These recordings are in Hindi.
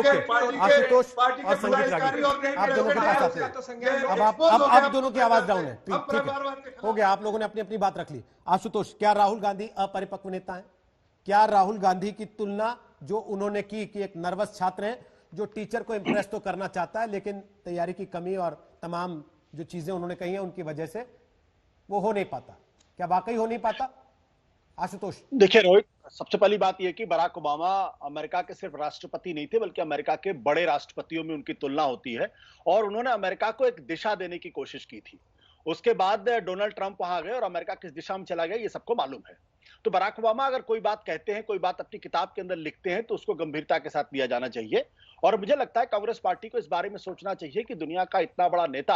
आशुतोष और संगीत रागी, आप दोनों के पास आते हैं। अब आप दोनों की आवाज डाउन है, ठीक है, हो गया, आप लोगों ने अपनी अपनी बात रख ली। आशुतोष, क्या राहुल गांधी अपरिपक्व नेता है? क्या राहुल गांधी की तुलना जो उन्होंने की कि एक नर्वस छात्र है जो टीचर को इंप्रेस तो करना चाहता है लेकिन तैयारी की कमी और तमाम जो चीजें उन्होंने कही हैं उनकी वजह से वो हो नहीं पाता, क्या वाकई हो नहीं पाता? आशुतोष, देखिए रोहित, सबसे पहली बात यह कि बराक ओबामा अमेरिका के सिर्फ राष्ट्रपति नहीं थे, बल्कि अमेरिका के बड़े राष्ट्रपतियों में उनकी तुलना होती है और उन्होंने अमेरिका को एक दिशा देने की कोशिश की थी। उसके बाद डोनाल्ड ट्रंप वहां गए और अमेरिका किस दिशा में चला गया ये सबको मालूम है। तो बराक ओबामा अगर कोई बात कहते हैं, कोई बात अपनी किताब के अंदर लिखते हैं, तो उसको गंभीरता के साथ लिया जाना चाहिए। और मुझे लगता है कांग्रेस पार्टी को इस बारे में सोचना चाहिए कि दुनिया का इतना बड़ा नेता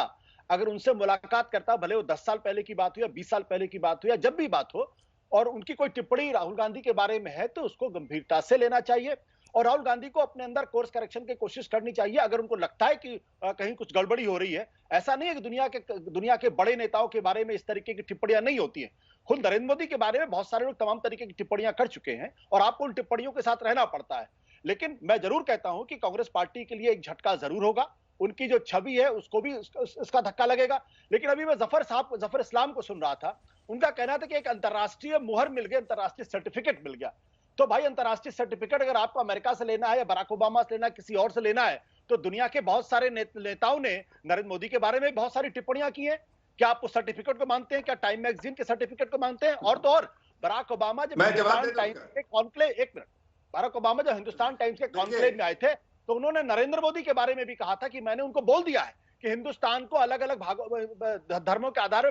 अगर उनसे मुलाकात करता, भले वो 10 साल पहले की बात हो या 20 साल पहले की बात हो या जब भी बात हो, और उनकी कोई टिप्पणी राहुल गांधी के बारे में है तो उसको गंभीरता से लेना चाहिए और राहुल गांधी को अपने अंदर कोर्स करेक्शन की कोशिश करनी चाहिए अगर उनको लगता है कि कहीं कुछ गड़बड़ी हो रही है। ऐसा नहीं है कि दुनिया के बड़े नेताओं के बारे में इस तरीके की टिप्पणियां नहीं होती हैं। खुद नरेंद्र मोदी के बारे में बहुत सारे लोग तमाम तरीके की टिप्पणियां कर चुके हैं और आपको उन टिप्पणियों के साथ रहना पड़ता है। लेकिन मैं जरूर कहता हूं कि कांग्रेस पार्टी के लिए एक झटका जरूर होगा, उनकी जो छवि है उसको भी इसका धक्का लगेगा। लेकिन अभी मैं जफर इस्लाम को सुन रहा था, उनका कहना था कि एक अंतर्राष्ट्रीय मुहर मिल गया, अंतर्राष्ट्रीय सर्टिफिकेट मिल गया। तो भाई अंतर्राष्ट्रीय सर्टिफिकेट अगर आपको अमेरिका से लेना है या बराक ओबामा से लेना है, किसी और से लेना है, तो दुनिया के बहुत सारे नेताओं ने नरेंद्र मोदी के बारे में बहुत सारी टिप्पणियां की हैं। क्या आप उस सर्टिफिकेट को मानते हैं? क्या टाइम मैगजीन के सर्टिफिकेट को मानते हैं? और तो और बराक ओबामा जब हिंदुस्तान टाइम्स के कॉन्क्लेव, एक मिनट, बराक ओबामा जब हिंदुस्तान टाइम्स के कॉन्क्लेव में आए थे तो उन्होंने नरेंद्र मोदी के बारे में भी कहा था कि मैंने उनको बोल दिया है कि हिंदुस्तान को अलग अलग भागों धर्मों के आधार पर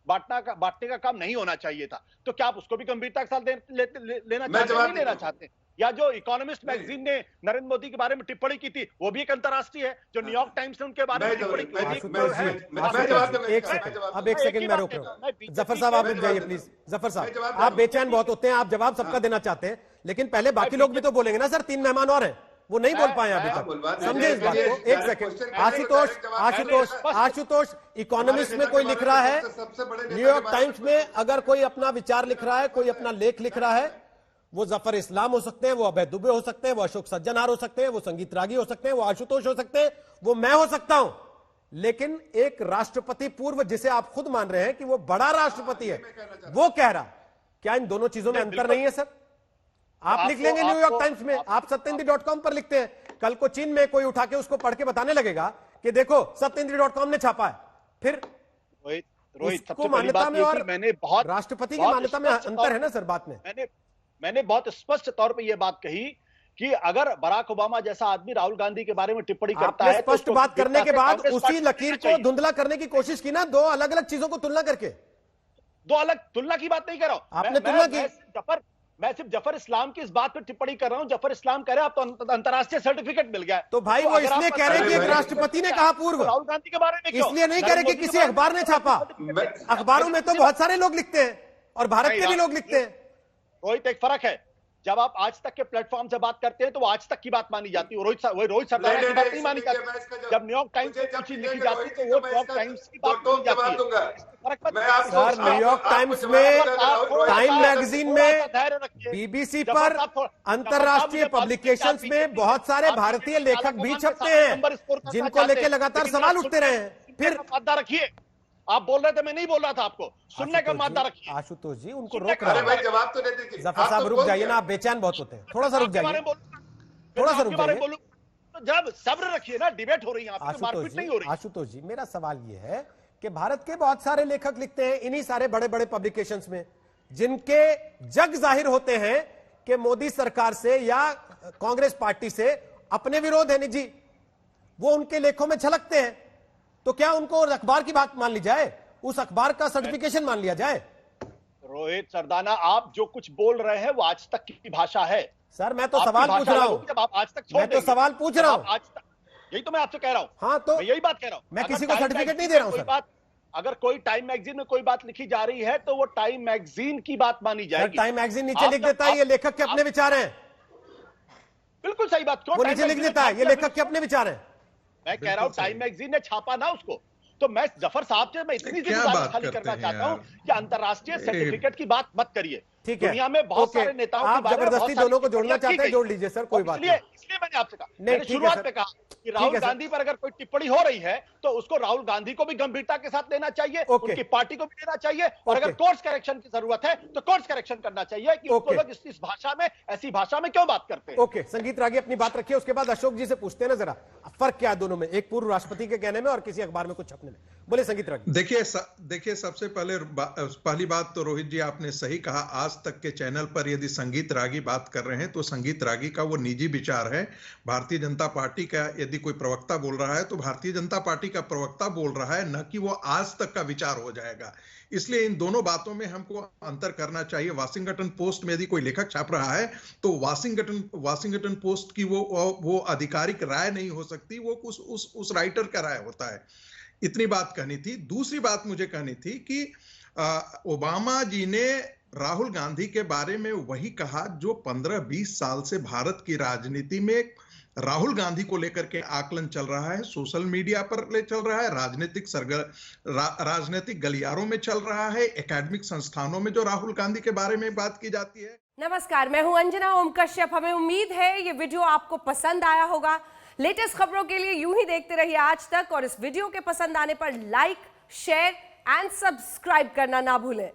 बांटने का काम नहीं होना चाहिए था। तो क्या आप उसको भी गंभीरता के साथ लेना चाहते हैं? नहीं लेना चाहते? या जो इकोनॉमिस्ट मैगजीन ने नरेंद्र मोदी के बारे में टिप्पणी की थी वो भी एक अंतर्राष्ट्रीय है, जो न्यूयॉर्क टाइम्स ने उनके बारे में टिप्पणी की अब एक सेकंड में रोक रहा हूं। जफर साहब आप रुक जाइए प्लीज। जफर साहब आप बेचैन बहुत होते हैं, आप जवाब सबका देना चाहते हैं, लेकिन पहले बाकी लोग भी तो बोलेंगे ना। सर 3 मेहमान और हैं, वो नहीं बोल पाए अभी तक, समझे इस बात को। एक सेकंड, आशुतोष इकोनॉमिस्ट में कोई लिख रहा है, न्यूयॉर्क टाइम्स में अगर कोई अपना विचार लिख रहा है, कोई अपना लेख लिख रहा है, वो जफर इस्लाम हो सकते हैं, वो अभय दुबे हो सकते हैं, वो अशोक सज्जनहार हो सकते हैं, वो संगीत रागी हो सकते हैं, वो आशुतोष हो सकते हैं, वो मैं हो सकता हूं, लेकिन एक राष्ट्रपति पूर्व जिसे आप खुद मान रहे हैं कि वो बड़ा राष्ट्रपति है, वो कह रहा, क्या इन दोनों चीजों में अंतर नहीं है? सर आप लिख लेंगे न्यूयॉर्क टाइम्स में, आप सत्येंद्र.com पर लिखते हैं, कल को चीन में कोई उठा के उसको पढ़ के बताने लगेगा कि देखो सत्येंद्र.com ने छापा है, फिर रोहित सबसे मान्यता में और मैंने बहुत राष्ट्रपति की मान्यता में अंतर है ना सर। बात में मैंने बहुत स्पष्ट तौर पे यह बात कही कि अगर बराक ओबामा जैसा आदमी राहुल गांधी के बारे में टिप्पणी करता है, स्पष्ट बात करने के बाद उसी लकीर को धुंधला करने की कोशिश की ना, दो अलग अलग चीजों को तुलना करके। दो अलग तुलना की बात नहीं कर रहा हूं, आपने तुलना की। मैं सिर्फ जफर इस्लाम की इस बात पर टिप्पणी कर रहा हूं। जफर इस्लाम कह रहे हैं आप तो अंतर्राष्ट्रीय सर्टिफिकेट मिल गया, तो भाई वो इसलिए कह रहे हैं कि एक राष्ट्रपति ने कहा पूर्व, राहुल गांधी के बारे में इसलिए नहीं कह रहे कि किसी अखबार ने छापा। अखबारों में तो बहुत सारे लोग लिखते हैं और भारत के भी लोग लिखते हैं। रोहित एक फर्क है, जब आप आज तक के प्लेटफॉर्म से बात करते हैं तो वो आज तक की बात मानी जाती है, रोहित सरदार की बात नहीं मानी जाती। जब न्यूयॉर्क टाइम्स में कुछ लिखी जाती है तो वो न्यूयॉर्क टाइम्स की बात मानी जाती है। सर न्यूयॉर्क टाइम्स में, टाइम मैगजीन में, बीबीसी पर, अंतरराष्ट्रीय पब्लिकेशंस में बहुत सारे भारतीय लेखक भी छपते हैं जिनको लेके लगातार सवाल उठते रहे हैं। फिर मादा रखिए, आप बोल रहे थे, मैं नहीं बोल रहा था, आपको सुनने का मादा रखिए। आशुतोष जी उनको रोक रहे हैं, जवाब तो दे दीजिए। जफर साहब रुक जाइए ना, आप बेचैन बहुत होते हैं, थोड़ा सा रुक जाइए, थोड़ा सा रुक जाइए। तो जब सब्र रखिए ना, डिबेट हो रही है, मारपीट नहीं हो रही। आशुतोष जी मेरा सवाल ये है कि भारत के बहुत सारे लेखक लिखते हैं इन्हीं सारे बड़े बड़े पब्लिकेशंस में, जिनके जग जाहिर होते हैं कि मोदी सरकार से या कांग्रेस पार्टी से अपने विरोध है निजी, वो उनके लेखों में झलकते हैं। तो क्या उनको अखबार की बात मान ली जाए, उस अखबार का सर्टिफिकेशन मान लिया जाए? रोहित सरदाना, आप जो कुछ बोल रहे हैं वो आज तक की भाषा है। सर मैं तो सवाल पूछ रहा हूं, जब आप आज तक मैं तो सवाल पूछ रहा हूं, आज तक यही तो मैं आपसे कह रहा हूं। हाँ तो मैं यही बात कह रहा हूं, मैं किसी को सर्टिफिकेट नहीं दे रहा हूं सर। अगर कोई टाइम मैगजीन में कोई बात लिखी जा रही है तो वो टाइम मैगजीन की बात मानी जाएगी। टाइम मैगजीन नीचे लिख देता है ये लेखक के अपने विचार हैं। बिल्कुल सही बात, वो नीचे लिख देता है ये लेखक के अपने विचार हैं। मैं कह रहा हूं टाइम मैगजीन ने छापा ना उसको, तो मैं जफर साहब से मैं इतनी क्या गुजारिश बात खाली करते करना हैं चाहता हूं यार? कि अंतर्राष्ट्रीय सर्टिफिकेट की बात मत करिए। ठीक है, दुनिया में बहुत ओके। सारे नेताओं के आप बारे में बहुत जबरदस्ती सारी दोनों को जोड़ना टिप्पणियां चाहते की हैं, गई। जोड़ लीजिए सर, कोई और बात इसलिए नहीं। इसलिए मैंने आपसे कहा, नहीं, मैंने ठीक है शुरुआत सर। में कहा कि ठीक राहुल है सर। गांधी पर अगर कोई टिप्पणी हो रही है तो उसको राहुल गांधी को भी गंभीरता के साथ लेना चाहिए, ओके। उनकी पार्टी को भी लेना चाहिए, और ओके। अगर कोर्स करेक्शन की जरूरत है तो कोर्स करेक्शन करना चाहिए कि उनको ओके। लोग इस भाषा में, ऐसी भाषा में क्यों बात करते हैं। ओके, संगीत रागी अपनी बात रखिए, उसके बाद अशोक जी से पूछते हैं ना जरा फर्क क्या है दोनों में, एक पूर्व राष्ट्रपति के कहने में और किसी अखबार में कुछ छपने में। बोले संगीत रागी। देखिए सबसे पहली बात तो रोहित जी आपने सही कहा, आज तक के चैनल पर यदि संगीत रागी बात कर रहे हैं तो संगीत रागी का वो निजी विचार है। भारतीय जनता पार्टी का यदि कोई प्रवक्ता बोल रहा है तो भारतीय जनता पार्टी का प्रवक्ता बोल रहा है, न कि वो आज तक का विचार हो जाएगा। इसलिए इन दोनों बातों में हमको अंतर करना चाहिए। वाशिंगटन पोस्ट में यदि कोई लेखक छाप रहा है तो वाशिंगटन पोस्ट की वो आधिकारिक राय नहीं हो सकती, वो उस राइटर का राय होता है। इतनी बात कहनी थी। दूसरी बात मुझे कहनी थी कि ओबामा जी ने राहुल गांधी के बारे में वही कहा जो 15-20 साल से भारत की राजनीति में राहुल गांधी को लेकर के आकलन चल रहा है, सोशल मीडिया पर ले चल रहा है, राजनीतिक गलियारों में चल रहा है, एकेडमिक संस्थानों में जो राहुल गांधी के बारे में बात की जाती है। नमस्कार, मैं हूं अंजना ओम कश्यप। हमें उम्मीद है ये वीडियो आपको पसंद आया होगा। लेटेस्ट खबरों के लिए यूं ही देखते रहिए आज तक, और इस वीडियो के पसंद आने पर लाइक, शेयर एंड सब्सक्राइब करना ना भूलें।